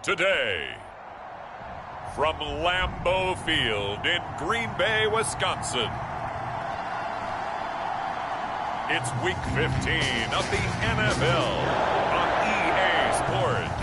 Today, from Lambeau Field in Green Bay, Wisconsin, it's Week 15 of the NFL on EA Sports.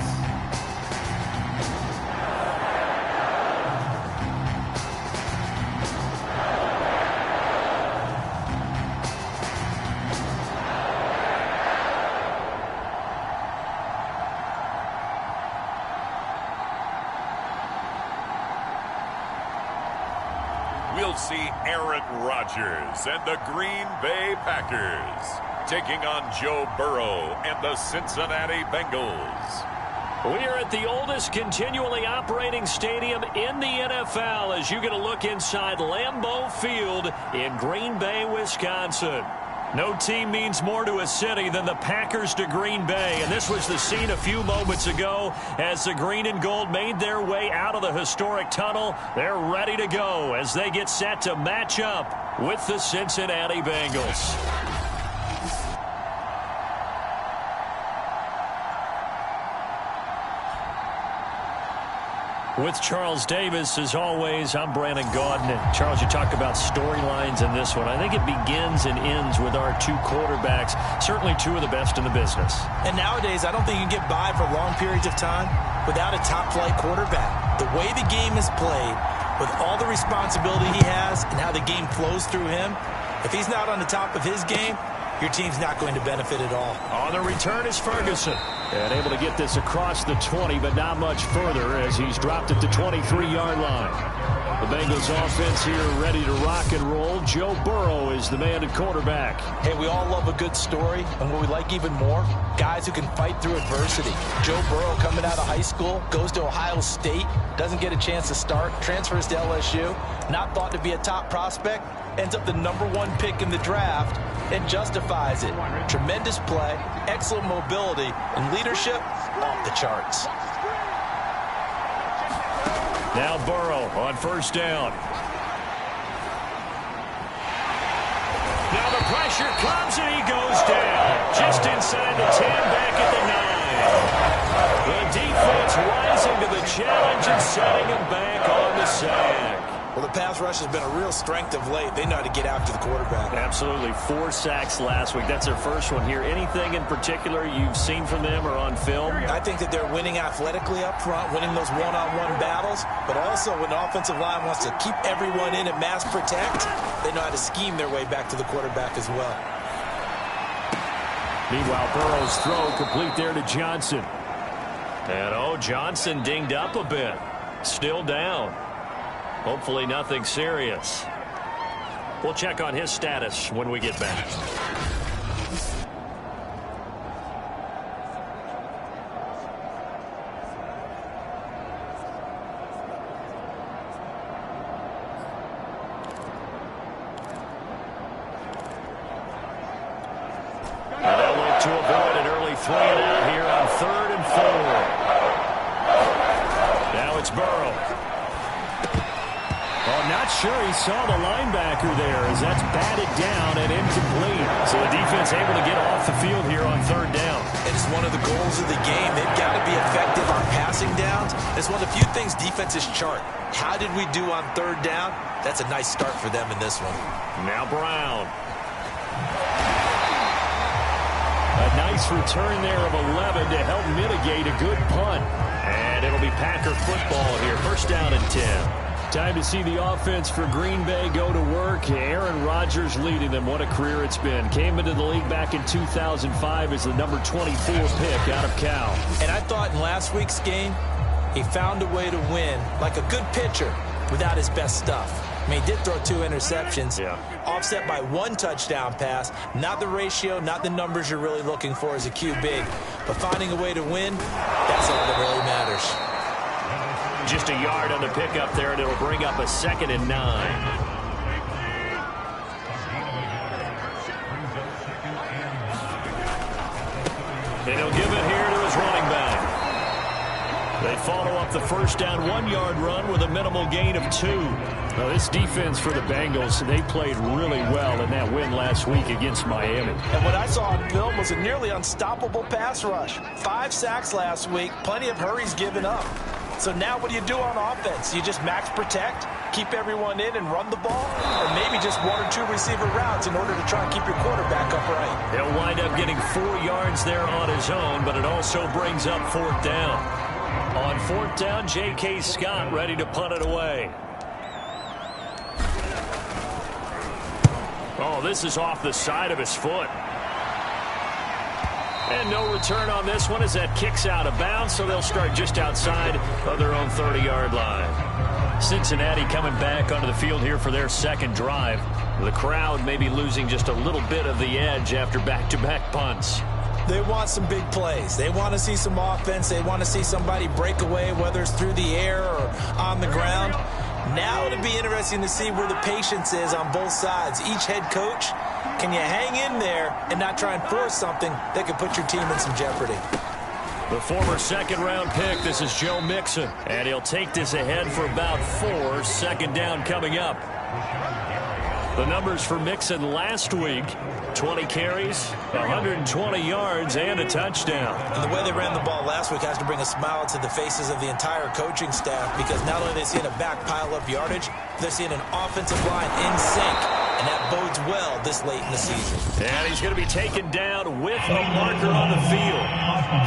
We'll see Aaron Rodgers and the Green Bay Packers taking on Joe Burrow and the Cincinnati Bengals. We are at the oldest continually operating stadium in the NFL as you get a look inside Lambeau Field in Green Bay, Wisconsin. No team means more to a city than the Packers to Green Bay, and this was the scene a few moments ago as the green and gold made their way out of the historic tunnel. They're ready to go as they get set to match up with the Cincinnati Bengals. With Charles Davis, as always, I'm Brandon Gaudin. And Charles, you talk about storylines in this one. I think it begins and ends with our two quarterbacks, certainly two of the best in the business. And nowadays, I don't think you can get by for long periods of time without a top-flight quarterback. The way the game is played, with all the responsibility he has and how the game flows through him, if he's not on the top of his game, your team's not going to benefit at all. On the return is Ferguson. And able to get this across the 20, but not much further as he's dropped at the 23-yard line. The Bengals offense here ready to rock and roll. Joe Burrow is the man at quarterback. Hey, we all love a good story, and what we like even more, guys who can fight through adversity. Joe Burrow coming out of high school, goes to Ohio State, doesn't get a chance to start, transfers to LSU, not thought to be a top prospect, ends up the #1 pick in the draft, and justifies it. Tremendous play, excellent mobility, and leadership off the charts. Now Burrow on first down. Now the pressure comes and he goes down. Just inside the 10, back at the 9. The defense rising to the challenge and setting him back on the sack. Well, the pass rush has been a real strength of late. They know how to get after the quarterback. Absolutely. 4 sacks last week. That's their first one here. Anything in particular you've seen from them or on film? I think that they're winning athletically up front, winning those one-on-one battles, but also when the offensive line wants to keep everyone in and mass protect, they know how to scheme their way back to the quarterback as well. Meanwhile, Burrow's throw complete there to Johnson. And, Johnson dinged up a bit. Still down. Hopefully nothing serious. We'll check on his status when we get back. And they'll look to avoid an early 3-and-out here on 3rd and 4. Now it's Burrow. Not sure he saw the linebacker there as that's batted down and incomplete. So the defense able to get off the field here on 3rd down. It is one of the goals of the game. They've got to be effective on passing downs. It's one of the few things defenses chart. How did we do on 3rd down? That's a nice start for them in this one. Now Brown. A nice return there of 11 to help mitigate a good punt. And it'll be Packer football here. First down and 10. Time to see the offense for Green Bay go to work. Aaron Rodgers leading them. What a career it's been. Came into the league back in 2005 as the number 24 pick out of Cal. And I thought in last week's game, he found a way to win like a good pitcher without his best stuff. I mean, he did throw 2 interceptions, offset by 1 touchdown pass. Not the ratio, not the numbers you're really looking for as a QB. But finding a way to win, that's all that really matters. Just a yard on the pickup there, and it'll bring up a 2nd and 9. And he'll give it here to his running back. The follow up the first down 1-yard run with a minimal gain of 2. Well, this defense for the Bengals, they played really well in that win last week against Miami. And what I saw on film was a nearly unstoppable pass rush. 5 sacks last week, plenty of hurries given up. So now what do you do on offense? You just max protect, keep everyone in and run the ball, or maybe just 1 or 2 receiver routes in order to try and keep your quarterback upright. He'll wind up getting 4 yards there on his own, but it also brings up 4th down. On 4th down, J.K. Scott ready to punt it away. Oh, this is off the side of his foot. And no return on this one as that kicks out of bounds, so they'll start just outside of their own 30-yard line. Cincinnati coming back onto the field here for their second drive. The crowd may be losing just a little bit of the edge after back-to-back punts. They want some big plays. They want to see some offense. They want to see somebody break away, whether it's through the air or on the ground. Now it'll be interesting to see where the patience is on both sides. Each head coach, can you hang in there and not try and force something that could put your team in some jeopardy? The former second-round pick, this is Joe Mixon, and he'll take this ahead for about 4. Second down coming up. The numbers for Mixon last week, 20 carries, 120 yards, and a touchdown. And the way they ran the ball last week has to bring a smile to the faces of the entire coaching staff, because not only are they seeing a back pile up yardage, they're seeing an offensive line in sync, and that bodes well this late in the season. And he's going to be taken down with a marker on the field.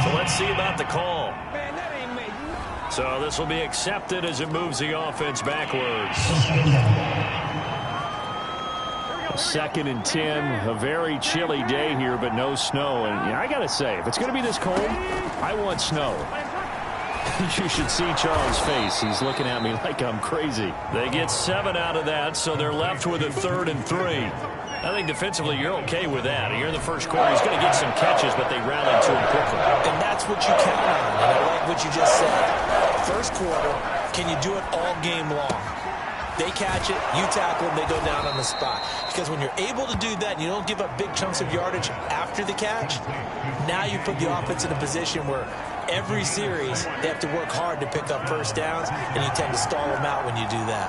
So let's see about the call. So this will be accepted as it moves the offense backwards. 2nd and 10, a very chilly day here, but no snow. And I got to say, if it's going to be this cold, I want snow. You should see Charles' face. He's looking at me like I'm crazy. They get 7 out of that, so they're left with a 3rd and 3. I think defensively you're okay with that. Here in the first quarter, he's going to get some catches, but they rallied to him quickly. And that's what you count on, and I like what you just said. First quarter, can you do it all game long? They catch it, you tackle them, they go down on the spot. Because when you're able to do that and you don't give up big chunks of yardage after the catch, now you put the offense in a position where every series they have to work hard to pick up first downs, and you tend to stall them out when you do that.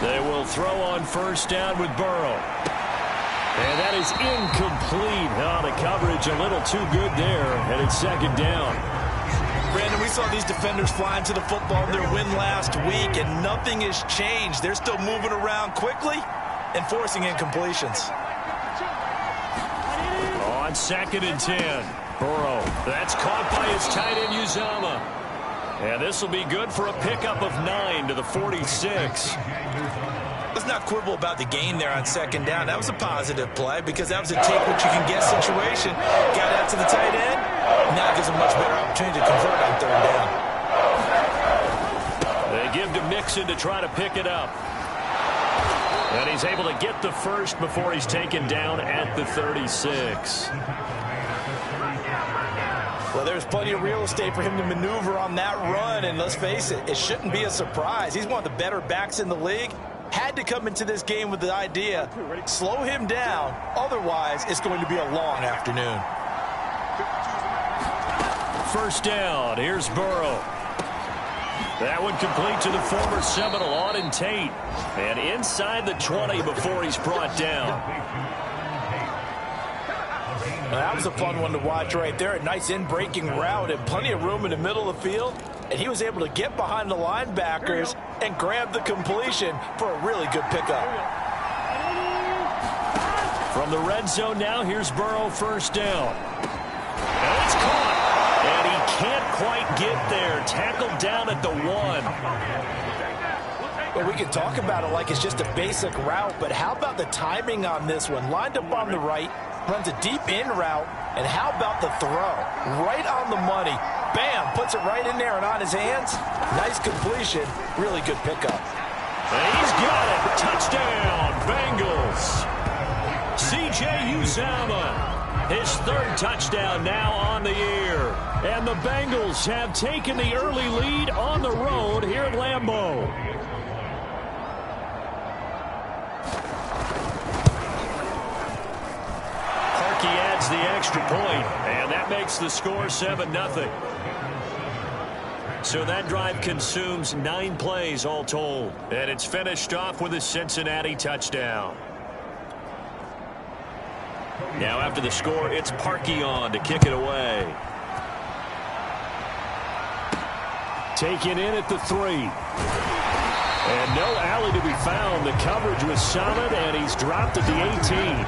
They will throw on first down with Burrow. And that is incomplete. Oh, the coverage a little too good there, and it's 2nd down. Brandon, we saw these defenders flying to the football in their win last week, and nothing has changed. They're still moving around quickly and forcing incompletions. On 2nd and 10, Burrow. That's caught by his tight end, Uzama. And this will be good for a pickup of 9 to the 46. Let's not quibble about the gain there on 2nd down. That was a positive play because that was a take-what-you-can-get situation. Got out to the tight end. Now gives a much better opportunity to convert on 3rd down. They give to Mixon to try to pick it up. And he's able to get the first before he's taken down at the 36. Well, there's plenty of real estate for him to maneuver on that run, and let's face it, it shouldn't be a surprise. He's one of the better backs in the league. Had to come into this game with the idea, slow him down, otherwise it's going to be a long afternoon. First down, here's Burrow. That one complete to the former Seminole, Auden Tate. And inside the 20 before he's brought down. Now, that was a fun one to watch right there. A nice in-breaking route and plenty of room in the middle of the field. And he was able to get behind the linebackers and grab the completion for a really good pickup. From the red zone now, here's Burrow, first down. And it's caught. And he can't quite get there. Tackled down at the 1. Well, we can talk about it like it's just a basic route, but how about the timing on this one? Lined up on the right, runs a deep in route, and how about the throw? Right on the money. Bam, puts it right in there and on his hands. Nice completion, really good pickup. And he's got it. Touchdown, Bengals. C.J. Uzama. His 3rd touchdown now on the year. And the Bengals have taken the early lead on the road here at Lambeau. the extra point, and that makes the score 7-0. So that drive consumes 9 plays all told, and it's finished off with a Cincinnati touchdown. Now after the score, it's Parkey on to kick it away. Taken in at the 3. And no alley to be found. The coverage was solid, and he's dropped at the 18.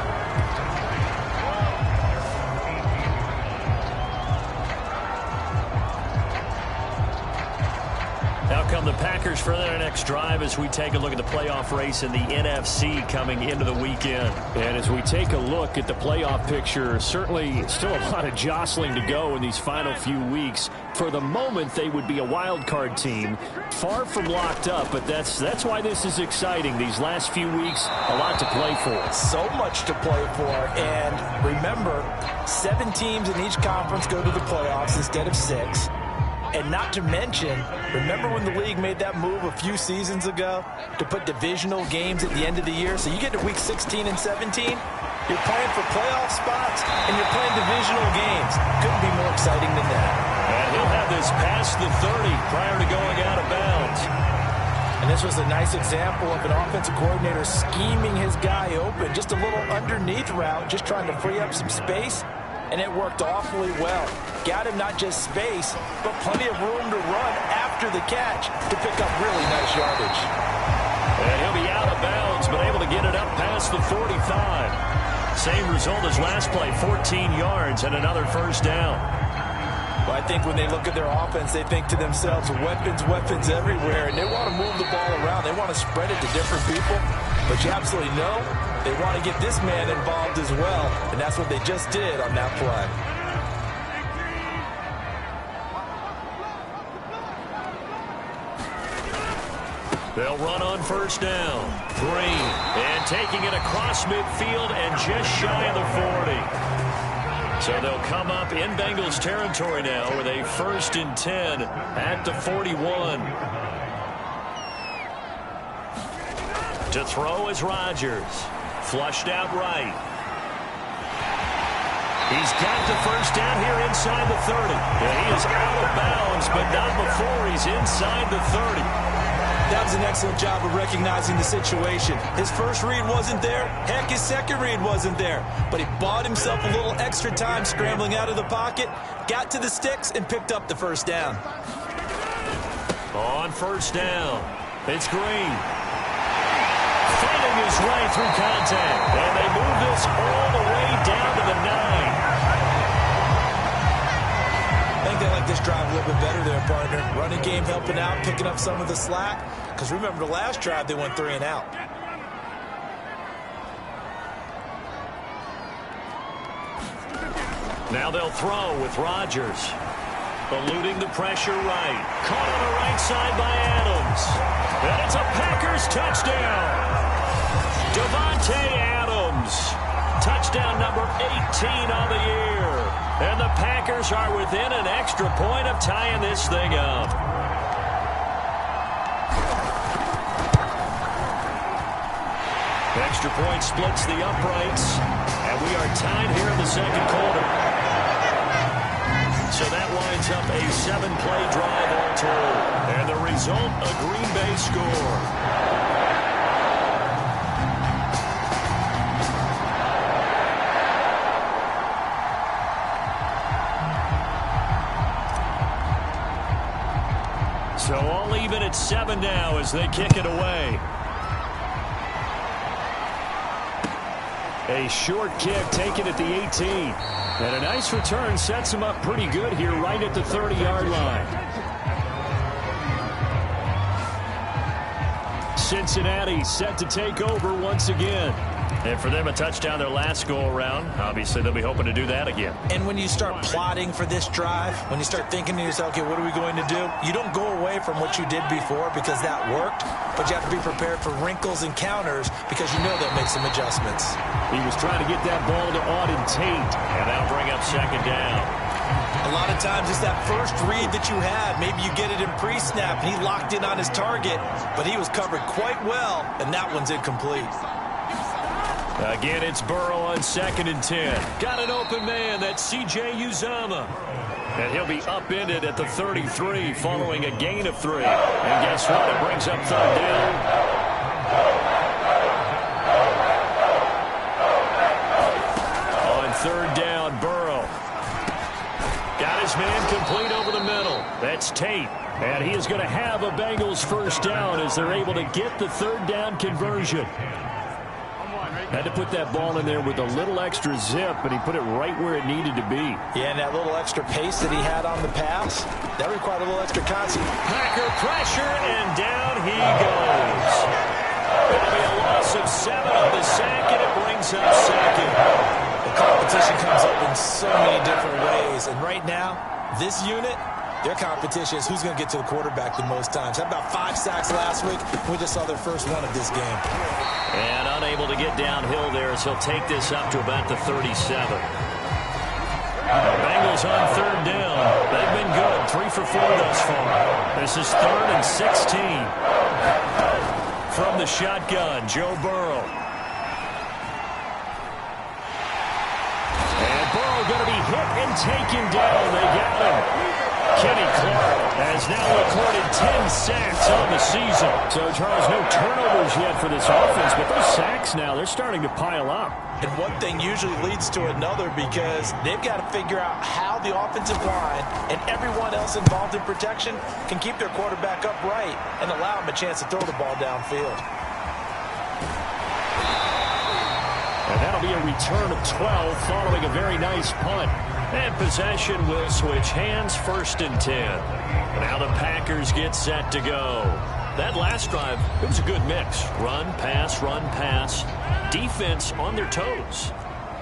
Now come the Packers for their next drive as we take a look at the playoff race in the NFC coming into the weekend. And as we take a look at the playoff picture, certainly still a lot of jostling to go in these final few weeks. For the moment, they would be a wild card team, far from locked up, but that's why this is exciting. These last few weeks, a lot to play for. So much to play for, and remember, 7 teams in each conference go to the playoffs instead of 6. And not to mention, remember when the league made that move a few seasons ago to put divisional games at the end of the year? So you get to week 16 and 17, you're playing for playoff spots, and you're playing divisional games. Couldn't be more exciting than that. And he'll have this past the 30 prior to going out of bounds. And this was a nice example of an offensive coordinator scheming his guy open. Just a little underneath route, just trying to free up some space. And it worked awfully well. Got him not just space, but plenty of room to run after the catch to pick up really nice yardage. And he'll be out of bounds, but able to get it up past the 45. Same result as last play, 14 yards and another first down. Well, I think when they look at their offense, they think to themselves, weapons, weapons everywhere, and they want to move the ball around. They want to spread it to different people, but you absolutely know they want to get this man involved as well, and that's what they just did on that play. They'll run on first down. Green, and taking it across midfield and just shy of the 40. So they'll come up in Bengals territory now with a 1st and 10 at the 41. To throw is Rodgers. Flushed out right. He's got the first down here inside the 30. And he is out of bounds, but not before he's inside the 30. That was an excellent job of recognizing the situation. His first read wasn't there. Heck, his second read wasn't there. But he bought himself a little extra time scrambling out of the pocket, got to the sticks, and picked up the first down. On first down, it's Green. Fighting his way through contact. And they move this all the way down to the 9. I think they like this drive a little bit better there, partner. Running game helping out, picking up some of the slack. Because remember, the last drive, they went 3 and out. Now they'll throw with Rodgers. Eluding the pressure right. Caught on the right side by Adams. And it's a Packers touchdown. Devontae Adams. Touchdown number 18 on the year. And the Packers are within an extra point of tying this thing up. Extra point splits the uprights. And we are tied here in the second quarter. So that winds up a 7-play drive all told. And the result, a Green Bay score. So all even at 7 now as they kick it away. A short kick taken at the 18. And a nice return sets him up pretty good here right at the 30-yard line. Cincinnati set to take over once again. And for them, a touchdown their last go-around. Obviously, they'll be hoping to do that again. And when you start plotting for this drive, when you start thinking to yourself, okay, what are we going to do? You don't go away from what you did before because that worked, but you have to be prepared for wrinkles and counters because you know they'll make some adjustments. He was trying to get that ball to Auden Tate. And that'll bring up second down. A lot of times it's that first read that you had. Maybe you get it in pre-snap, and he locked in on his target, but he was covered quite well, and that one's incomplete. Again, it's Burrow on 2nd and 10. Got an open man. That's C.J. Uzomah. And he'll be upended at the 33 following a gain of 3. And guess what? It brings up 3rd down. On 3rd down, Burrow. Got his man complete over the middle. That's Tate. And he is going to have a Bengals 1st down as they're able to get the 3rd down conversion. Had to put that ball in there with a little extra zip, but he put it right where it needed to be. Yeah, and that little extra pace that he had on the pass, that required a little extra contact. Packer pressure, and down he goes. That'll be a loss of 7 on the sack, and it brings up 2nd. The competition comes up in so many different ways, and right now, this unit, their competition is who's going to get to the quarterback the most times. Had about 5 sacks last week. We just saw their first one of this game. And unable to get downhill there as he'll take this up to about the 37. The Bengals on 3rd down. They've been good. 3 for 4 thus far. This is 3rd and 16. From the shotgun, Joe Burrow. And Burrow going to be hit and taken down. They got him. Kenny Clark has now recorded 10 sacks on the season. So, Charles, no turnovers yet for this offense, but those sacks now, they're starting to pile up. And one thing usually leads to another because they've got to figure out how the offensive line and everyone else involved in protection can keep their quarterback upright and allow him a chance to throw the ball downfield. And that'll be a return of 12 following a very nice punt. And possession will switch hands, 1st and 10. Now the Packers get set to go. That last drive, it was a good mix. Run, pass, defense on their toes.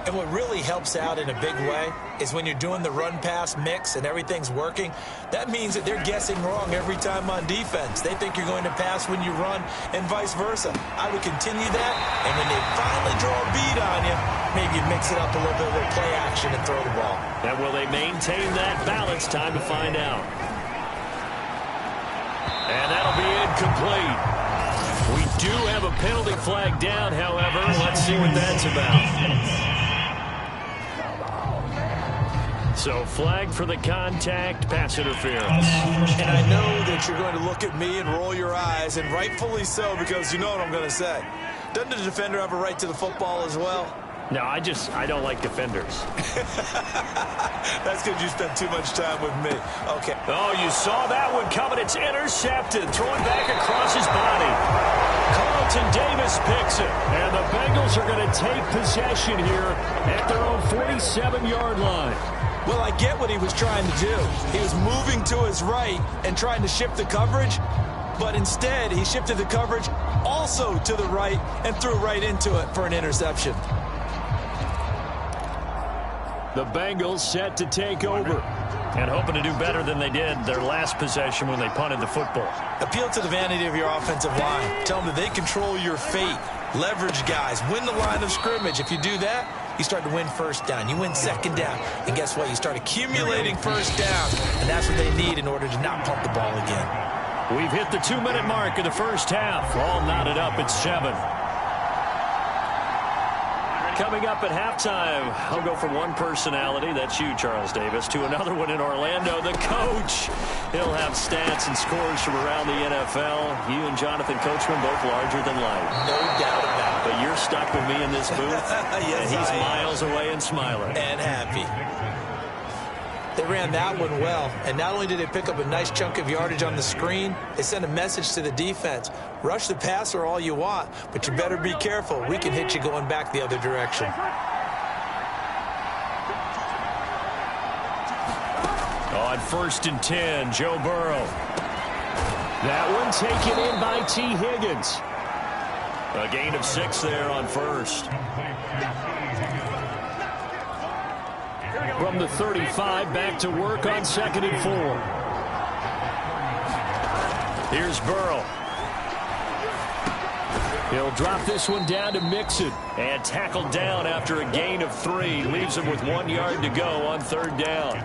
And what really helps out in a big way is when you're doing the run-pass mix and everything's working, that means that they're guessing wrong every time on defense. They think you're going to pass when you run and vice versa. I would continue that, and when they finally draw a bead on you, maybe you mix it up a little bit with play action and throw the ball. And will they maintain that balance? Time to find out. And that'll be incomplete. We do have a penalty flag down, however. Let's see what that's about. So flag for the contact, pass interference. And I know that you're going to look at me and roll your eyes, and rightfully so, because you know what I'm going to say. Doesn't the defender have a right to the football as well? No, I don't like defenders. That's because you spent too much time with me. Okay. Oh, you saw that one coming. It's intercepted. Throwing back across his body. Carlton Davis picks it. And the Bengals are going to take possession here at their own 47-yard line. Well, I get what he was trying to do. He was moving to his right and trying to shift the coverage, but instead he shifted the coverage also to the right and threw right into it for an interception. The Bengals set to take over and hoping to do better than they did their last possession when they punted the football. Appeal to the vanity of your offensive line. Tell them that they control your fate. Leverage guys. Win the line of scrimmage. If you do that, you start to win 1st down. You win 2nd down. And guess what? You start accumulating 1st downs. And that's what they need in order to not pump the ball again. We've hit the 2-minute mark of the first half. All knotted up at 7. Coming up at halftime, I'll go from one personality, that's you, Charles Davis, to another one in Orlando, the coach. He'll have stats and scores from around the NFL. You and Jonathan Coachman both larger than life. No doubt about it. But you're stuck with me in this booth, yes, and he's miles away and smiling. And happy. They ran that one well, and not only did they pick up a nice chunk of yardage on the screen, they sent a message to the defense. Rush the passer all you want, but you better be careful. We can hit you going back the other direction. On 1st and 10, Joe Burrow. That one taken in by T. Higgins. A gain of 6 there on 1st. From the 35, back to work on 2nd and 4. Here's Burrow. He'll drop this one down to Mixon. And tackled down after a gain of 3. Leaves him with 1 yard to go on 3rd down.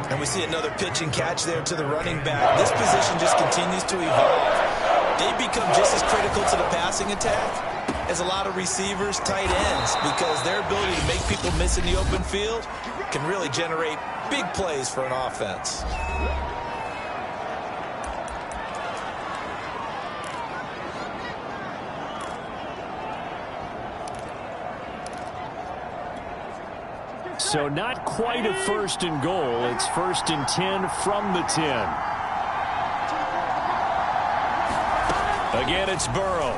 And we see another pitch and catch there to the running back. This position just continues to evolve. They become just as critical to the passing attack is a lot of receivers, tight ends, because their ability to make people miss in the open field can really generate big plays for an offense. So not quite a 1st and goal. It's 1st and 10 from the 10. Again, it's Burrow.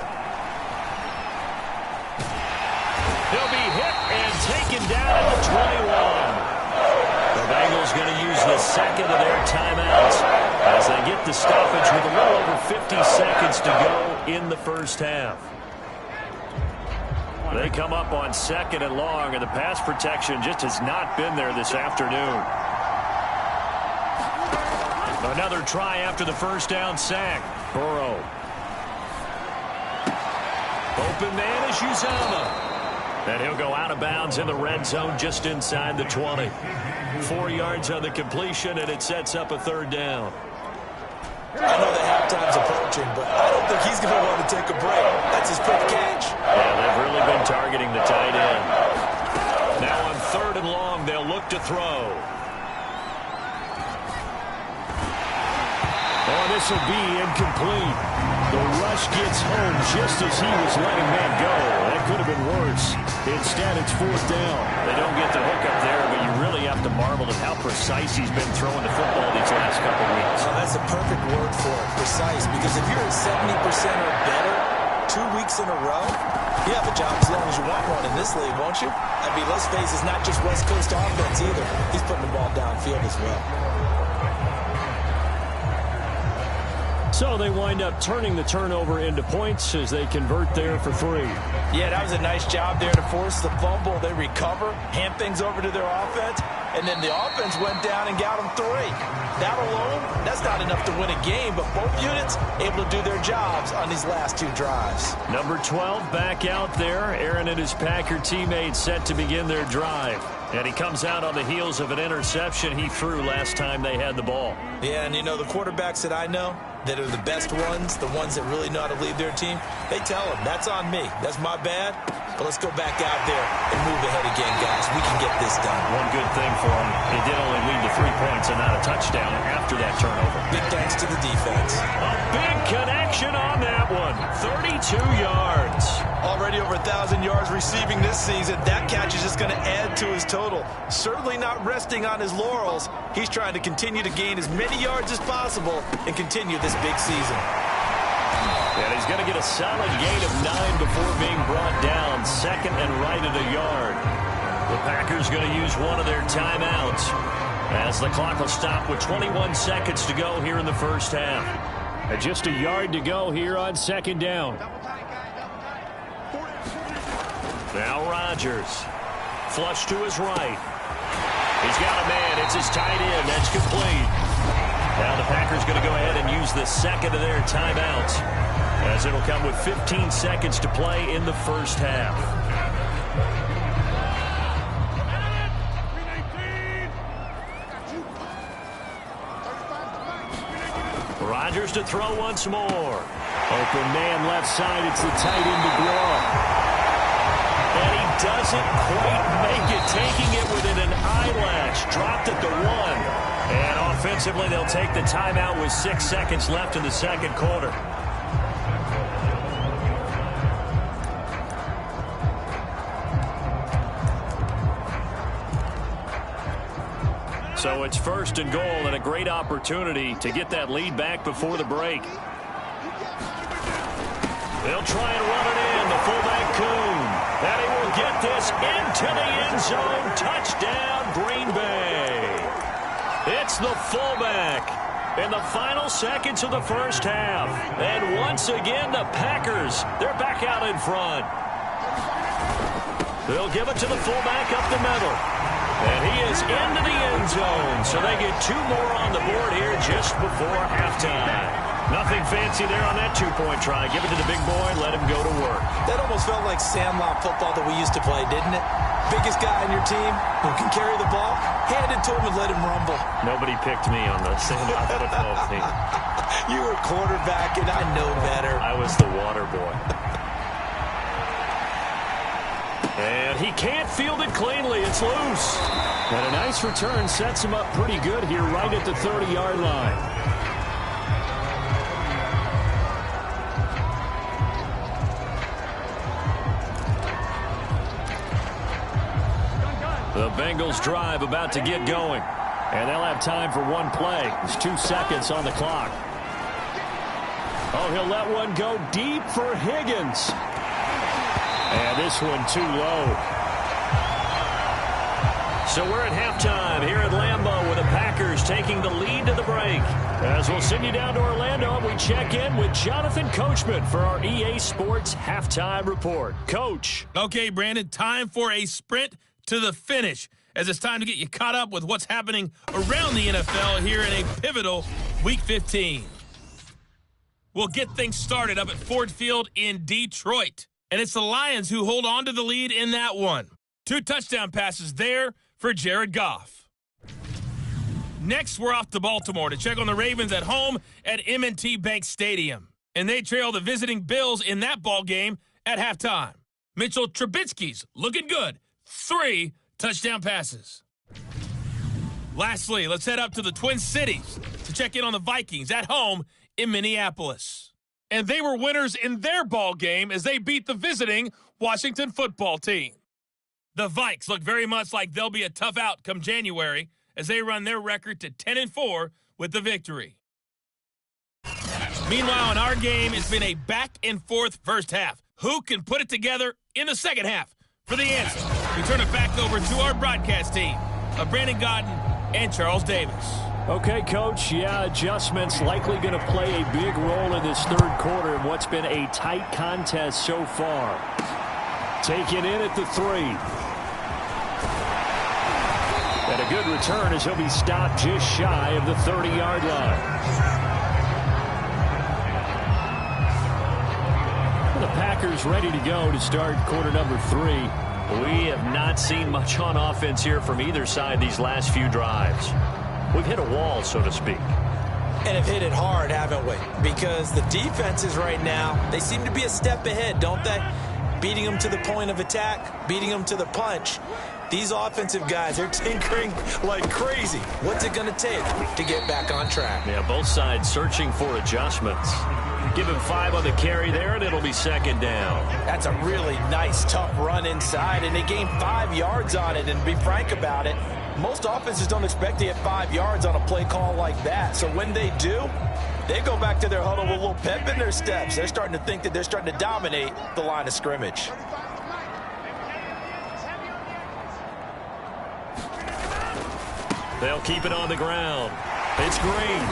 He'll be hit and taken down at the 21. The Bengals going to use the second of their timeouts as they get the stoppage with a little over 50 seconds to go in the first half. They come up on 2nd and long, and the pass protection just has not been there this afternoon. Another try after the first down sack. Burrow. Open man is Uzomah. And he'll go out of bounds in the red zone just inside the 20. 4 yards on the completion, and it sets up a 3rd down. I know the halftime's approaching, but I don't think he's going to want to take a break. That's his quick catch. Yeah, they've really been targeting the tight end. Now on 3rd and long, they'll look to throw. Oh, this will be incomplete. The rush gets home just as he was letting that go. That could have been worse. Instead, it's 4th down. They don't get the hook up there, but you really have to marvel at how precise he's been throwing the football these last couple of weeks. Oh, that's a perfect word for it, precise, because if you're at 70% or better 2 weeks in a row, you have a job as long as you want one in this league, won't you? I mean, let's face it, it's not just West Coast offense either. He's putting the ball downfield as well. So they wind up turning the turnover into points as they convert there for 3. Yeah, that was a nice job there to force the fumble. They recover, hand things over to their offense, and then the offense went down and got them 3. That alone, that's not enough to win a game, but both units able to do their jobs on these last 2 drives. Number 12 back out there. Aaron and his Packer teammates set to begin their drive. And he comes out on the heels of an interception he threw last time they had the ball. Yeah, and you know, the quarterbacks that I know that are the best ones, the ones that really know how to lead their team, they tell them, that's on me. That's my bad. But let's go back out there and move ahead again, guys. We can get this done. One good thing for him, he did only lead to 3 points and not a touchdown after that turnover. Big thanks to the defense. A big connection on that one. 32 yards. Already over 1,000 yards receiving this season. That catch is just going to add to his total. Certainly not resting on his laurels. He's trying to continue to gain as many yards as possible and continue this big season. And he's going to get a solid gain of 9 before being brought down. 2nd and right at a yard. The Packers going to use one of their timeouts as the clock will stop with 21 seconds to go here in the first half. And just a yard to go here on 2nd down. Now Rodgers. Flush to his right. He's got a man. It's his tight end. That's complete. Now the Packers going to go ahead and use the 2nd of their timeouts, as it'll come with 15 seconds to play in the first half. Rodgers to throw once more. Open man left side. It's the tight end McGraw. And he doesn't quite make it, taking it within an eyelash. Dropped at the 1. And offensively, they'll take the timeout with 6 seconds left in the 2nd quarter. So it's 1st and goal and a great opportunity to get that lead back before the break. They'll try and run it in. The fullback Kuhn. And he will get this into the end zone. Touchdown, Green Bay. It's the fullback in the final seconds of the first half. And once again, the Packers, they're back out in front. They'll give it to the fullback up the middle. And he is into the end zone. So they get 2 more on the board here just before halftime. Nothing fancy there on that 2-point try. Give it to the big boy, let him go to work. That almost felt like sandlot football that we used to play, didn't it? Biggest guy on your team who can carry the ball, hand it to him and let him rumble. Nobody picked me on the sandlot football team. You were quarterback, and I know better. I was the water boy. And he can't field it cleanly. It's loose. And a nice return sets him up pretty good here right at the 30-yard line. The Bengals drive about to get going. And they'll have time for one play. There's 2 seconds on the clock. Oh, he'll let one go deep for Higgins. And this one too low. So we're at halftime here at Lambeau with the Packers taking the lead to the break. As we'll send you down to Orlando, we check in with Jonathan Coachman for our EA Sports Halftime Report. Coach. Okay, Brandon, time for a sprint to the finish, as it's time to get you caught up with what's happening around the NFL here in a pivotal Week 15. We'll get things started up at Ford Field in Detroit. And it's the Lions who hold on to the lead in that one. 2 touchdown passes there for Jared Goff. Next, we're off to Baltimore to check on the Ravens at home at M&T Bank Stadium. And they trail the visiting Bills in that ball game at halftime. Mitchell Trubisky's looking good. 3 touchdown passes. Lastly, let's head up to the Twin Cities to check in on the Vikings at home in Minneapolis. And they were winners in their ball game as they beat the visiting Washington football team. The Vikes look very much like they'll be a tough out come January as they run their record to 10-4 with the victory. Meanwhile, in our game, it's been a back-and-forth first half. Who can put it together in the second half? For the answer, we turn it back over to our broadcast team of Brandon Godden and Charles Davis. Okay, Coach, adjustments likely going to play a big role in this third quarter in what's been a tight contest so far. Taken in at the 3. And a good return as he'll be stopped just shy of the 30-yard line. The Packers ready to go to start quarter number 3. We have not seen much on offense here from either side these last few drives. We've hit a wall, so to speak. And have hit it hard, haven't we? Because the defenses right now, they seem to be a step ahead, don't they? Beating them to the point of attack, beating them to the punch. These offensive guys, they're tinkering like crazy. What's it going to take to get back on track? Yeah, both sides searching for adjustments. Give him 5 on the carry there, and it'll be second down. That's a really nice, tough run inside, and they gained 5 yards on it. And to be frank about it, most offenses don't expect to get 5 yards on a play call like that. So when they do, they go back to their huddle with a little pep in their steps. They're starting to think that they're starting to dominate the line of scrimmage. They'll keep it on the ground. It's Green.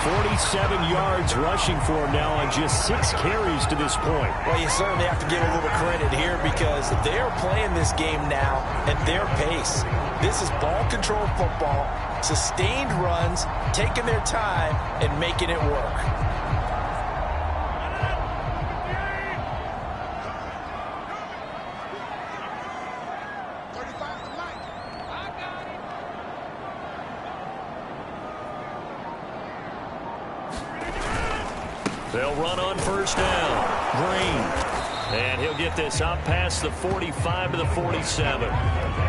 47 yards rushing for him now on just 6 carries to this point. Well, you certainly have to give a little credit here because they're playing this game now at their pace. This is ball control football, sustained runs, taking their time, and making it work. They'll run on first down. Green. And he'll get this up past the 45 to the 47.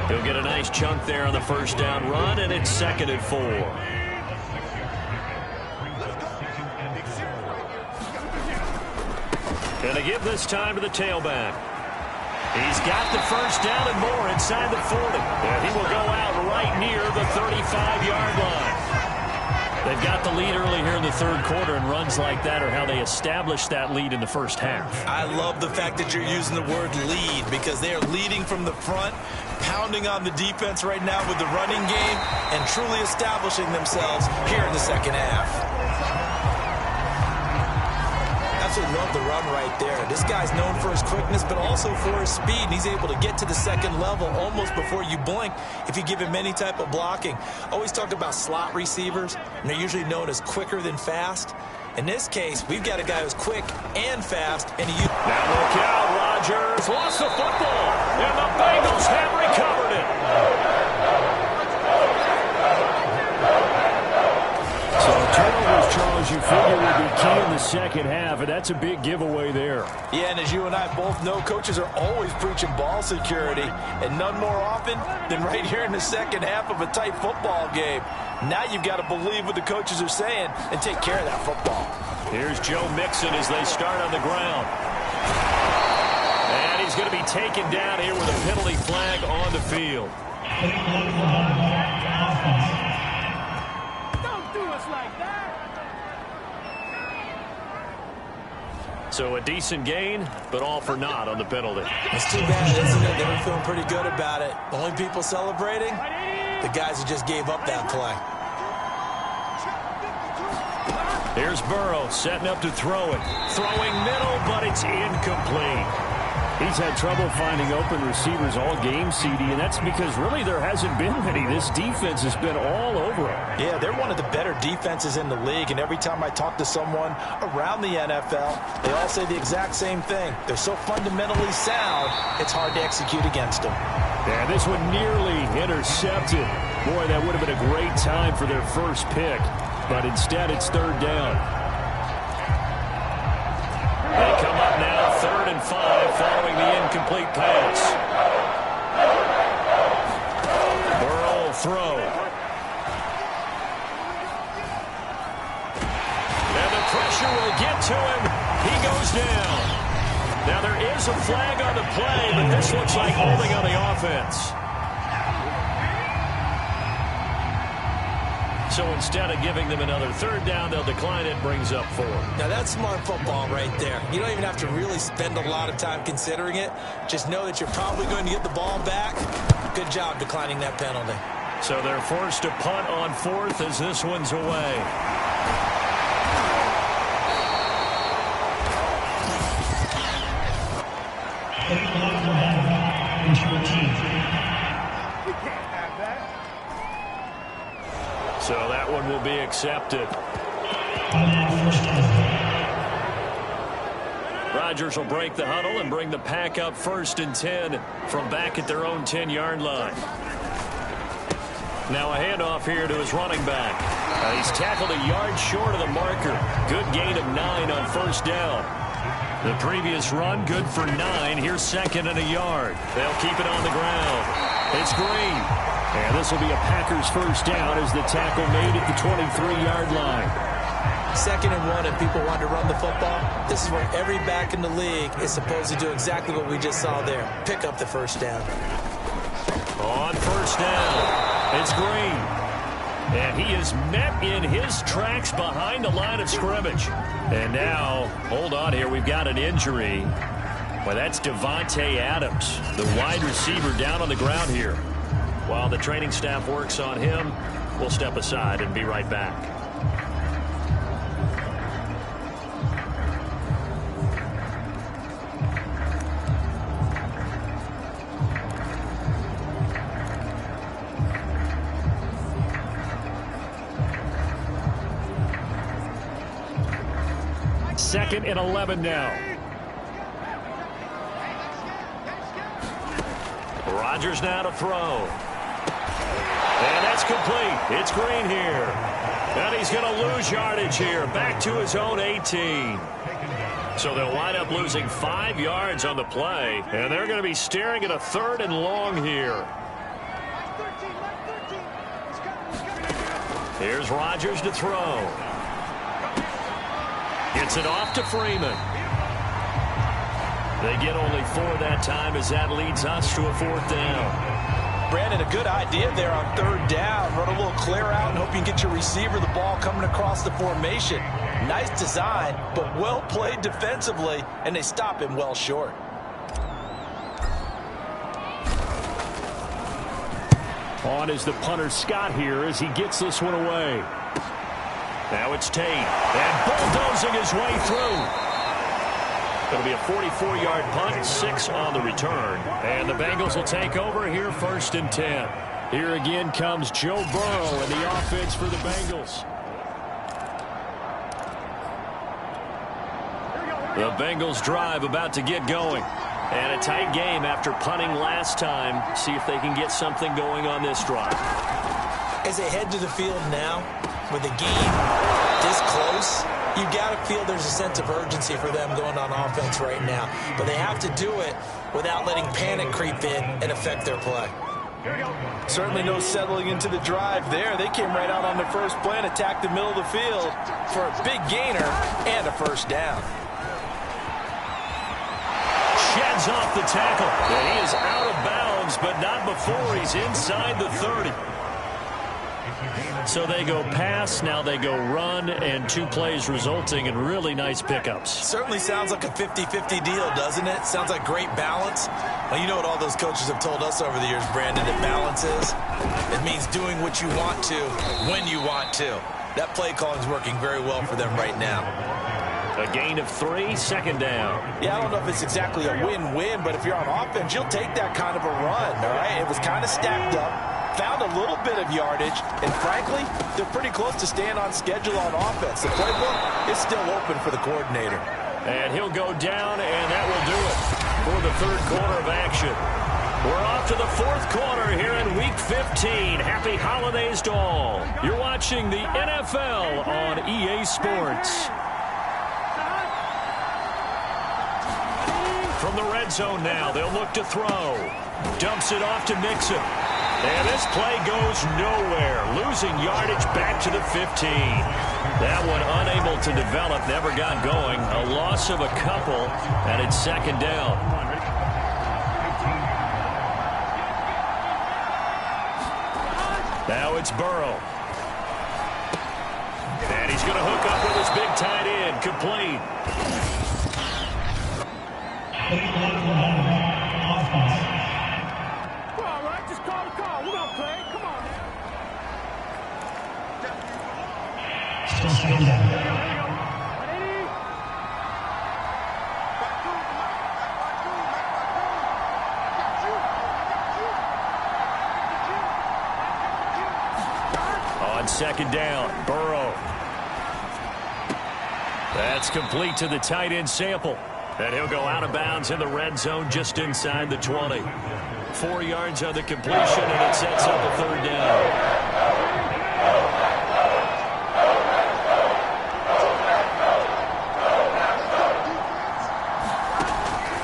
He'll get a nice chunk there on the first down run, and it's 2nd and 4. And they give this time to the tailback. He's got the first down and more inside the 40. And he will go out right near the 35-yard line. They've got the lead early here in the third quarter, and runs like that are how they established that lead in the first half. I love the fact that you're using the word lead because they are leading from the front, pounding on the defense right now with the running game, and truly establishing themselves here in the second half. Absolutely love the run right there. This guy's known for his quickness, but also for his speed. And he's able to get to the second level almost before you blink if you give him any type of blocking. Always talk about slot receivers, and they're usually known as quicker than fast. In this case, we've got a guy who's quick and fast, and he... Now look out, Rodgers lost the football, and the Bengals have recovered it. So turnovers, Charles, you figure will be key in the second half, and that's a big giveaway there. Yeah, and as you and I both know, coaches are always preaching ball security, and none more often than right here in the second half of a tight football game. Now you've got to believe what the coaches are saying and take care of that football. Here's Joe Mixon as they start on the ground. And he's going to be taken down here with a penalty flag on the field. Don't do us like that. So a decent gain, but all for naught on the penalty. It's too bad, isn't it? They were feeling pretty good about it. The only people celebrating, the guys who just gave up that play. Here's Burrow setting up to throw it. Throwing middle, but it's incomplete. He's had trouble finding open receivers all game, CD, and that's because really there hasn't been many. This defense has been all over him. Yeah, they're one of the better defenses in the league, and every time I talk to someone around the NFL, they all say the exact same thing. They're so fundamentally sound, it's hard to execute against them. Yeah, this one nearly intercepted. Boy, that would have been a great time for their first pick, but instead it's third down. They come up now, 3rd and 5, following the incomplete pass. Burrow will throw. And the pressure will get to him. He goes down. Now there is a flag on the play, but this looks like holding on the offense. So instead of giving them another 3rd down, they'll decline it, brings up 4. Now that's smart football right there. You don't even have to really spend a lot of time considering it. Just know that you're probably going to get the ball back. Good job declining that penalty. So they're forced to punt on 4th as this one's away. So that one will be accepted. Rodgers will break the huddle and bring the pack up 1st and 10 from back at their own 10-yard line. Now a handoff here to his running back. He's tackled a yard short of the marker. Good gain of 9 on 1st down. The previous run, good for 9. Here's 2nd and a yard. They'll keep it on the ground. It's Green. And this will be a Packers 1st down as the tackle made at the 23-yard line. 2nd and 1 and people want to run the football. This is where every back in the league is supposed to do exactly what we just saw there. Pick up the 1st down. On 1st down, it's Green. And he is met in his tracks behind the line of scrimmage. And now, hold on here, we've got an injury. Well, that's Devontae Adams, the wide receiver down on the ground here. While the training staff works on him, we'll step aside and be right back. Second and 11 now. Rodgers now to throw. And that's complete. It's Green here. And he's going to lose yardage here. Back to his own 18. So they'll wind up losing 5 yards on the play. And they're going to be staring at a 3rd and long here. Here's Rodgers to throw. Gets it off to Freeman. They get only 4 that time as that leads us to a 4th down. Brandon, a good idea there on 3rd down. Run a little clear out and hope you can get your receiver the ball coming across the formation. Nice design, but well played defensively, and they stop him well short. On is the punter Scott here as he gets this one away. Now it's Tate, and bulldozing his way through. It'll be a 44-yard punt, 6 on the return. And the Bengals will take over here 1st and 10. Here again comes Joe Burrow and the offense for the Bengals. The Bengals drive about to get going. And a tight game after punting last time. See if they can get something going on this drive. As they head to the field now, with the game this close, You got to feel there's a sense of urgency for them going on offense right now. But they have to do it without letting panic creep in and affect their play. Certainly no settling into the drive there. They came right out on their first play and attacked the middle of the field for a big gainer and a first down. Sheds off the tackle. And he is out of bounds, but not before he's inside the 30. So they go pass, now they go run, and 2 plays resulting in really nice pickups. Certainly sounds like a 50-50 deal, doesn't it? Sounds like great balance. Well, you know what all those coaches have told us over the years, Brandon, that balance is? It means doing what you want to when you want to. That play calling is working very well for them right now. A gain of 3, second down. Yeah, I don't know if it's exactly a win-win, but if you're on offense, you'll take that kind of a run, all right? It was kind of stacked up, found a little bit of yardage, and frankly, they're pretty close to staying on schedule on offense. The playbook is still open for the coordinator. And he'll go down, and that will do it for the third quarter of action. We're off to the fourth quarter here in Week 15. Happy holidays to all. You're watching the NFL on EA Sports. From the red zone now, they'll look to throw. Dumps it off to Mixon. And this play goes nowhere. Losing yardage back to the 15. That one unable to develop, never got going. A loss of a couple, and it's second down. Now it's Burrow. And he's going to hook up with his big tight end. Complete. Come on, right? Just call the call. We're going to play. Come on, man. On second down, Burrow. That's complete to the tight end Sample. And he'll go out of bounds in the red zone just inside the 20. 4 yards on the completion, and it sets up a third down.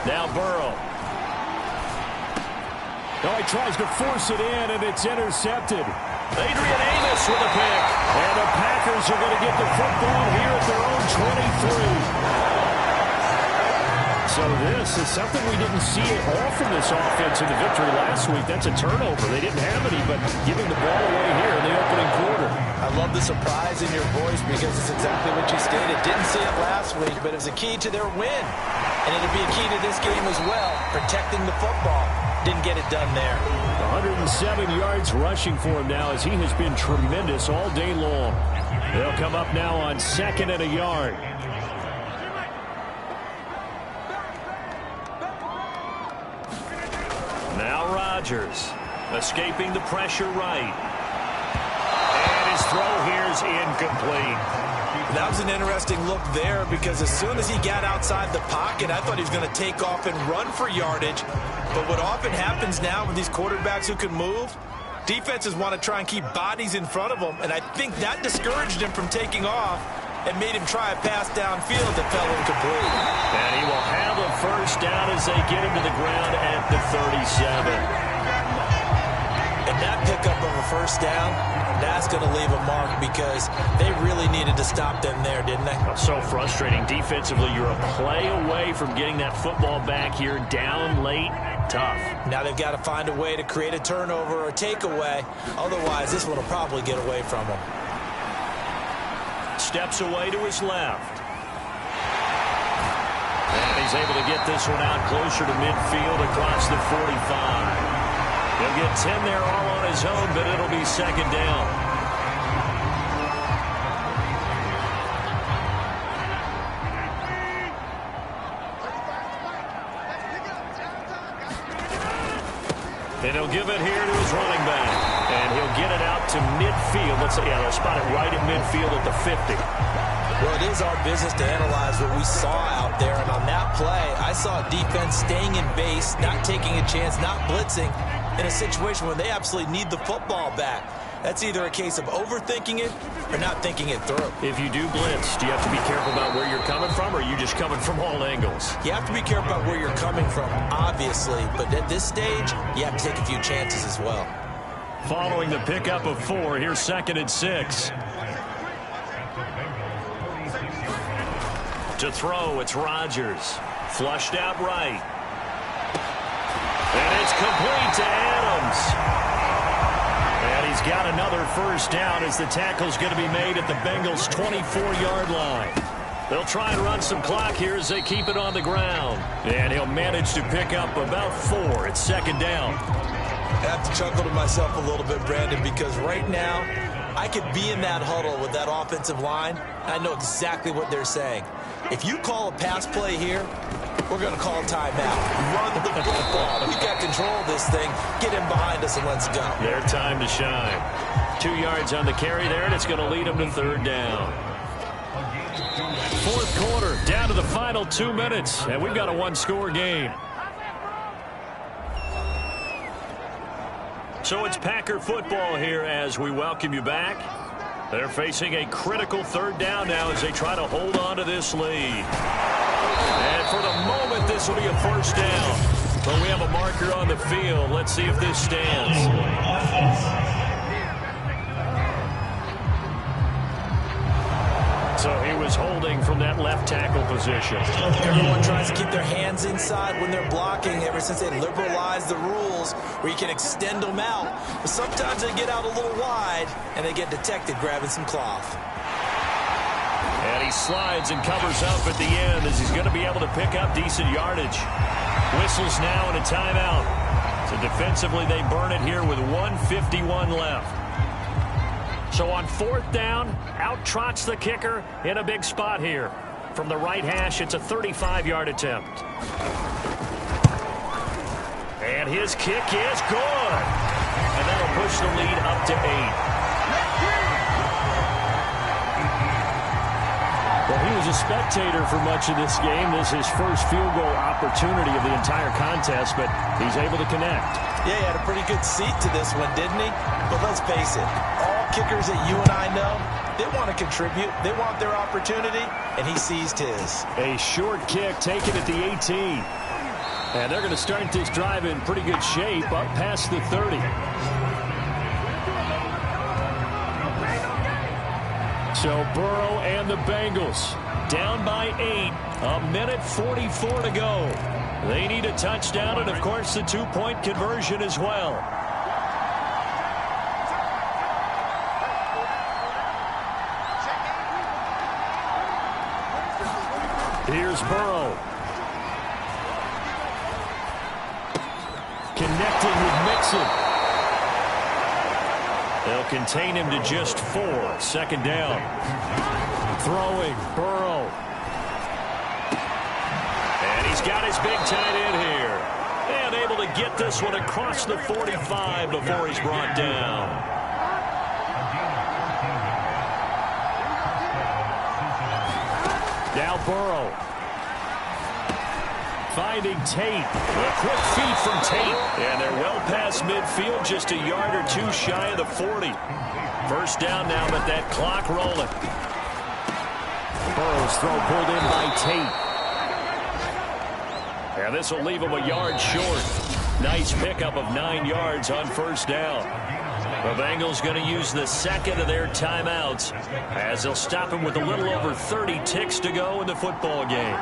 Now Burrow. Oh, he tries to force it in, and it's intercepted. Adrian Amos with a pick. And the Packers are going to get the football here at their own 23. So this is something we didn't see at all from this offense in the victory last week. That's a turnover. They didn't have any, but giving the ball away here in the opening quarter. I love the surprise in your voice because it's exactly what you stated. Didn't see it last week, but it was a key to their win. And it'll be a key to this game as well, protecting the football. Didn't get it done there. 107 yards rushing for him now as he has been tremendous all day long. They'll come up now on second and a yard. Now Rodgers escaping the pressure right. And his throw here is incomplete. That was an interesting look there because as soon as he got outside the pocket, I thought he was going to take off and run for yardage. But what often happens now with these quarterbacks who can move, defenses want to try and keep bodies in front of them. And I think that discouraged him from taking off and made him try a pass downfield that fell incomplete. And he will have a first down as they get him to the ground at the 37. And that pickup of a first down, that's going to leave a mark because they really needed to stop them there, didn't they? So frustrating. Defensively, you're a play away from getting that football back here down late. Tough. Now they've got to find a way to create a turnover or a takeaway. Otherwise, this one will probably get away from them. Steps away to his left. And he's able to get this one out closer to midfield across the 45. He'll get 10 there all on his own, but it'll be second down. And he'll give it here to his running back. And he'll get it out to midfield. Let's say, yeah, they'll spot it right at midfield at the 50. Well, it is our business to analyze what we saw out there. And on that play, I saw defense staying in base, not taking a chance, not blitzing, in a situation where they absolutely need the football back. That's either a case of overthinking it or not thinking it through. If you do blitz, do you have to be careful about where you're coming from, or are you just coming from all angles? You have to be careful about where you're coming from, obviously, but at this stage, you have to take a few chances as well. Following the pickup of 4, here's 2nd and 6. To throw, it's Rodgers. Flushed out right. And it's complete to Adams. And he's got another first down as the tackle's going to be made at the Bengals' 24-yard line. They'll try and run some clock here as they keep it on the ground. And he'll manage to pick up about 4. It's 2nd down. I have to chuckle to myself a little bit, Brandon, because right now I could be in that huddle with that offensive line. I know exactly what they're saying. If you call a pass play here, we're going to call a timeout. Run the football. We've got control of this thing. Get him behind us and let's go. Their time to shine. 2 yards on the carry there, and it's going to lead them to 3rd down. 4th quarter, down to the final 2 minutes, and we've got a 1-score game. So it's Packer football here as we welcome you back. They're facing a critical 3rd down now as they try to hold on to this lead. And for the moment, this will be a 1st down. But we have a marker on the field. Let's see if this stands. So he was holding from that left tackle position. Everyone tries to keep their hands inside when they're blocking ever since they liberalized the rules where you can extend them out. But sometimes they get out a little wide and they get detected grabbing some cloth. And he slides and covers up at the end as he's going to be able to pick up decent yardage. Whistles now and a timeout. So defensively they burn it here with 1:51 left. So on 4th down, out trots the kicker in a big spot here. From the right hash, it's a 35-yard attempt. And his kick is good. And that'll push the lead up to 8. Well, he was a spectator for much of this game. This is his first field goal opportunity of the entire contest, but he's able to connect. Yeah, he had a pretty good seat to this one, didn't he? But let's face it, all kickers that you and I know, they want to contribute. They want their opportunity, and he seized his. A short kick taken at the 18. And they're going to start this drive in pretty good shape up past the 30. So Burrow and the Bengals down by 8. 1:44 to go. They need a touchdown and, of course, the 2-point conversion as well. Here's Burrow. Connecting with Mixon. They'll contain him to just 4. 2nd down. Throwing, Burrow. And he's got his big tight end here. And able to get this one across the 45 before he's brought down. Now Burrow. Finding Tate. A quick feed from Tate. And they're well past midfield, just a yard or 2 shy of the 40. 1st down now, but that clock rolling. Burrow's throw pulled in by Tate. And this will leave him a yard short. Nice pickup of 9 yards on 1st down. The Bengals going to use the 2nd of their timeouts as they'll stop him with a little over 30 ticks to go in the football game.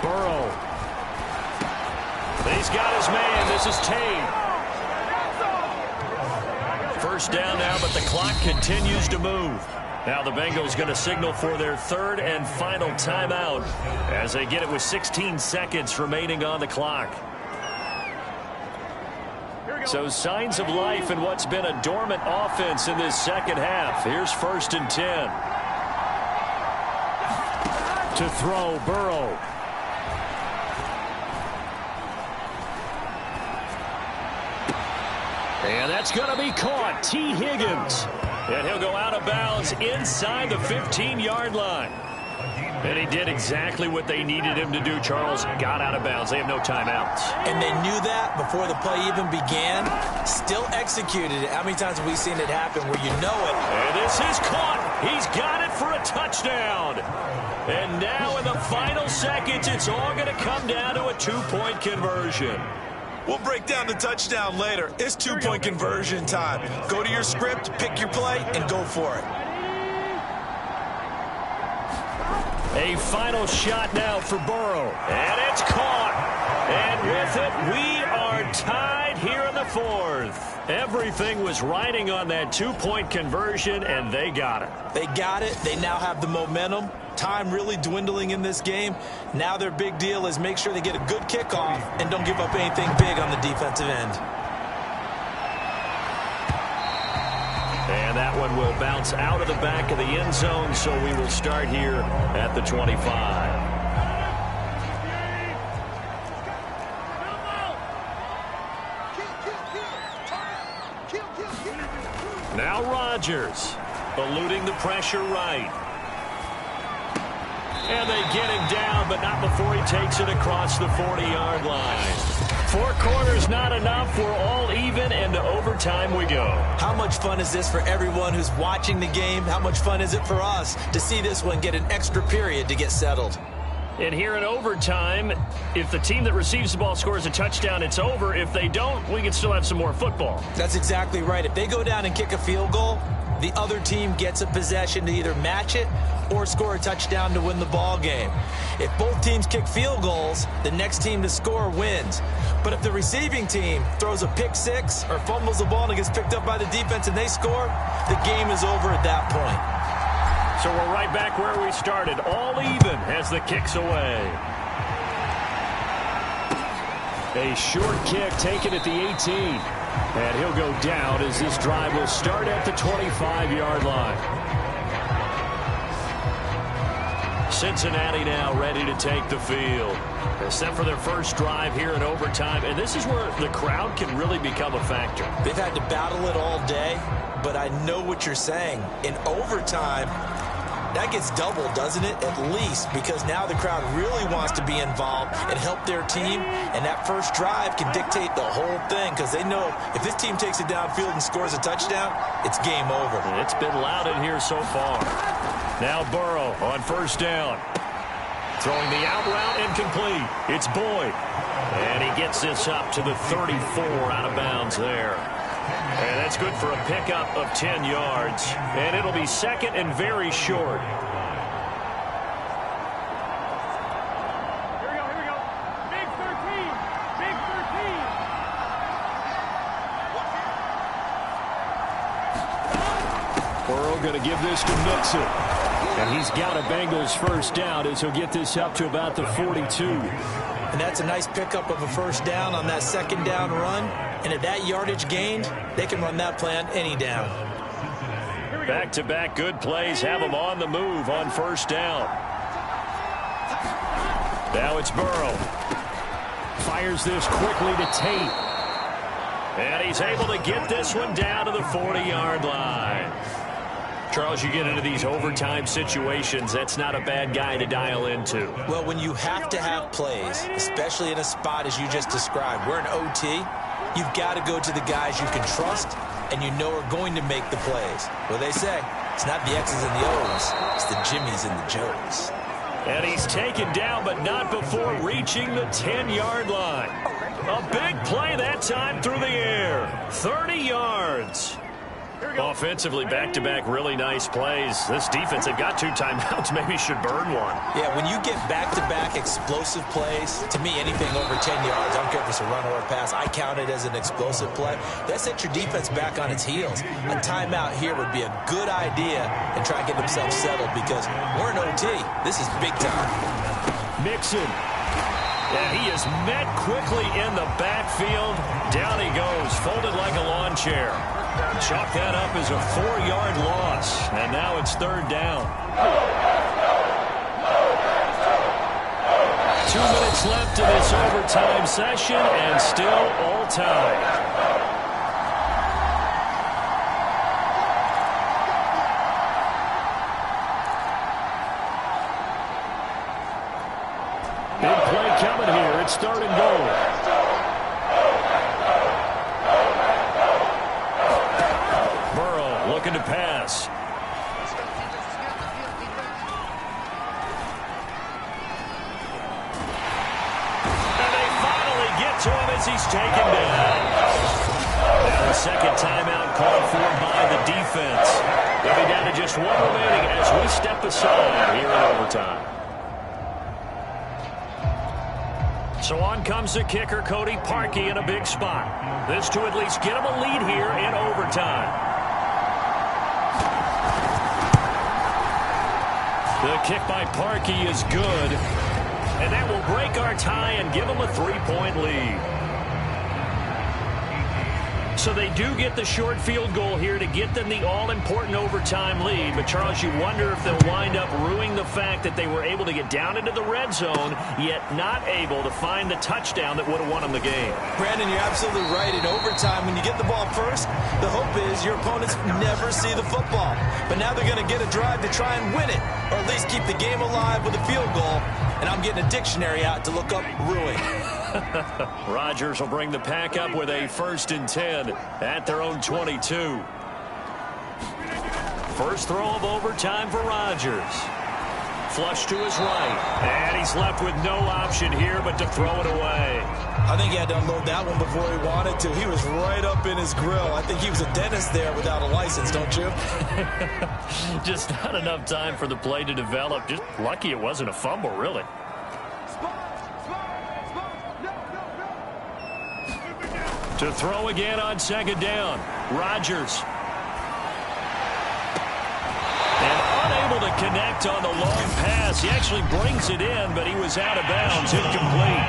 Burrow. He's got his man. This is Tate. 1st down now, but the clock continues to move. Now the Bengals going to signal for their 3rd and final timeout as they get it with 16 seconds remaining on the clock. So signs of life in what's been a dormant offense in this 2nd half. Here's 1st and 10. To throw, Burrow. And that's going to be caught. T. Higgins. And he'll go out of bounds inside the 15-yard line. And he did exactly what they needed him to do, Charles. Got out of bounds. They have no timeouts. And they knew that before the play even began. Still executed it. How many times have we seen it happen where you know it? And this is caught. He's got it for a touchdown. And now in the final seconds, it's all going to come down to a two-point conversion. We'll break down the touchdown later. It's two-point conversion time. Go to your script, pick your play, and go for it. A final shot now for Burrow. And it's caught. And with it, we are tied here in the fourth. Everything was riding on that two-point conversion, and they got it. They got it. They now have the momentum. Time really dwindling in this game. Now their big deal is make sure they get a good kickoff and don't give up anything big on the defensive end. And that one will bounce out of the back of the end zone, so we will start here at the 25. Now Rodgers, eluding the pressure right. And they get him down, but not before he takes it across the 40-yard line. 4 quarters not enough. We're all even, and to overtime we go. How much fun is this for everyone who's watching the game? How much fun is it for us to see this one get an extra period to get settled? And here in overtime, if the team that receives the ball scores a touchdown, it's over. If they don't, we can still have some more football. That's exactly right. If they go down and kick a field goal, the other team gets a possession to either match it or score a touchdown to win the ball game. If both teams kick field goals, the next team to score wins. But if the receiving team throws a pick six or fumbles the ball and it gets picked up by the defense and they score, the game is over at that point. So we're right back where we started, all even as the kick's away. A short kick taken at the 18. And he'll go down as this drive will start at the 25-yard line. Cincinnati now ready to take the field. Except for their first drive here in overtime. And this is where the crowd can really become a factor. They've had to battle it all day, but I know what you're saying. In overtime, that gets doubled, doesn't it? At least, because now the crowd really wants to be involved and help their team, and that first drive can dictate the whole thing because they know if this team takes it downfield and scores a touchdown, it's game over. It's been loud in here so far. Now Burrow on first down. Throwing the out route incomplete. It's Boyd. And he gets this up to the 34 out of bounds there. And that's good for a pickup of 10 yards. And it'll be second and very short. Here we go. Big 13. Big 13. Burrow going to give this to Mixon. And he's got a Bengals first down as he'll get this up to about the 42. And that's a nice pickup of a first down on that second down run. And at that yardage gained, they can run that play on any down. Back-to-back good plays have them on the move on first down. Now it's Burrow. Fires this quickly to Tate. And he's able to get this one down to the 40-yard line. Charles, you get into these overtime situations, that's not a bad guy to dial into. Well, when you have to have plays, especially in a spot as you just described, we're in OT, you've got to go to the guys you can trust and you know are going to make the plays. What they say, it's not the X's and the O's, it's the Jimmies and the Joes. And he's taken down, but not before reaching the 10-yard line. A big play that time through the air. 30 yards. Offensively, back-to-back really nice plays. This defense, they've got 2 timeouts, maybe should burn one. Yeah, when you get back-to-back explosive plays, to me, anything over 10 yards, I don't care if it's a run or a pass, I count it as an explosive play. That sets your defense back on its heels. A timeout here would be a good idea and try and get themselves settled because we're in OT. This is big time. Mixon. Yeah, he is met quickly in the backfield. Down he goes, folded like a lawn chair. Chalk that up as a 4-yard loss, and now it's third down. 2 minutes left in this overtime session, and still all tied. coming here. It's 3rd and goal. Burrow looking to pass. And they finally get to him as he's taken down. Now the second timeout called for by the defense. They'll be down to just 1 remaining as we step aside here in overtime. So on comes the kicker, Cody Parkey, in a big spot. This to at least get him a lead here in overtime. The kick by Parkey is good. And that will break our tie and give them a 3-point lead. So they do get the short field goal here to get them the all-important overtime lead. But, Charles, you wonder if they'll wind up ruining the fact that they were able to get down into the red zone, yet not able to find the touchdown that would have won them the game. Brandon, you're absolutely right. In overtime, when you get the ball first, the hope is your opponents never see the football. But now they're going to get a drive to try and win it, or at least keep the game alive with a field goal. And I'm getting a dictionary out to look up ruin. Rodgers will bring the pack up with a 1st and 10 at their own 22. First throw of overtime for Rodgers. Flush to his right. And he's left with no option here but to throw it away. I think he had to unload that one before he wanted to. He was right up in his grill. I think he was a dentist there without a license, don't you? Just not enough time for the play to develop. Just lucky it wasn't a fumble, really. To throw again on 2nd down. Rodgers. And unable to connect on the long pass. He actually brings it in, but he was out of bounds, incomplete.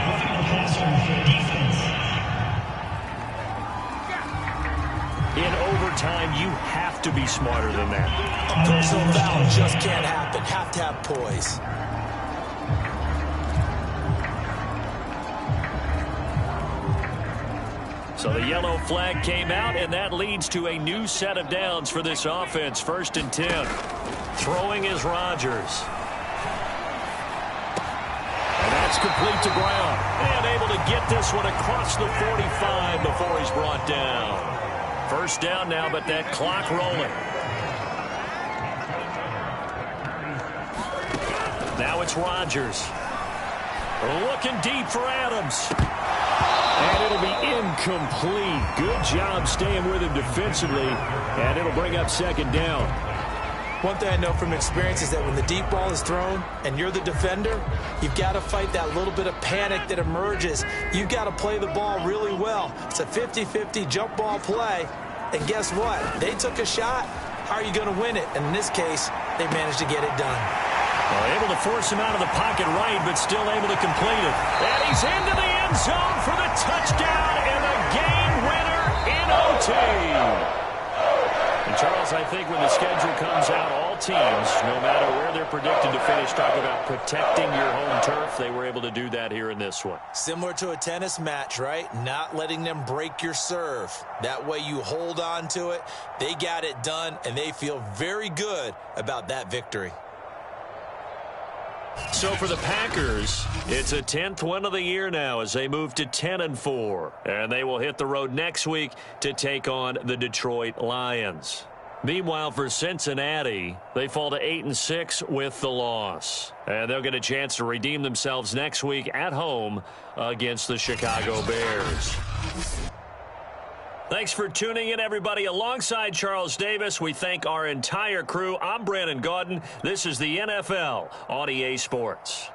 In overtime, you have to be smarter than that. A personal foul just can't happen. Have to have poise. So the yellow flag came out, and that leads to a new set of downs for this offense. 1st and 10. Throwing is Rodgers. And that's complete to Brown. And able to get this one across the 45 before he's brought down. 1st down now, but that clock rolling. Now it's Rodgers. Looking deep for Adams. And it'll be incomplete. Good job staying with him defensively. And it'll bring up 2nd down. One thing I know from experience is that when the deep ball is thrown and you're the defender, you've got to fight that little bit of panic that emerges. You've got to play the ball really well. It's a 50-50 jump ball play. And guess what? They took a shot. How are you going to win it? And in this case, they managed to get it done. Well, able to force him out of the pocket right, but still able to complete it. And he's into the end zone for the touchdown and the game winner in OT. And, Charles, I think when the schedule comes out, all teams, no matter where they're predicted to finish, talk about protecting your home turf. They were able to do that here in this one. Similar to a tennis match, right? Not letting them break your serve. That way you hold on to it. They got it done, and they feel very good about that victory. So for the Packers, it's a 10th win of the year now as they move to 10-4. And they will hit the road next week to take on the Detroit Lions. Meanwhile, for Cincinnati, they fall to 8-6 with the loss. And they'll get a chance to redeem themselves next week at home against the Chicago Bears. Thanks for tuning in, everybody. Alongside Charles Davis, we thank our entire crew. I'm Brandon Gaudin. This is the NFL on EA Sports.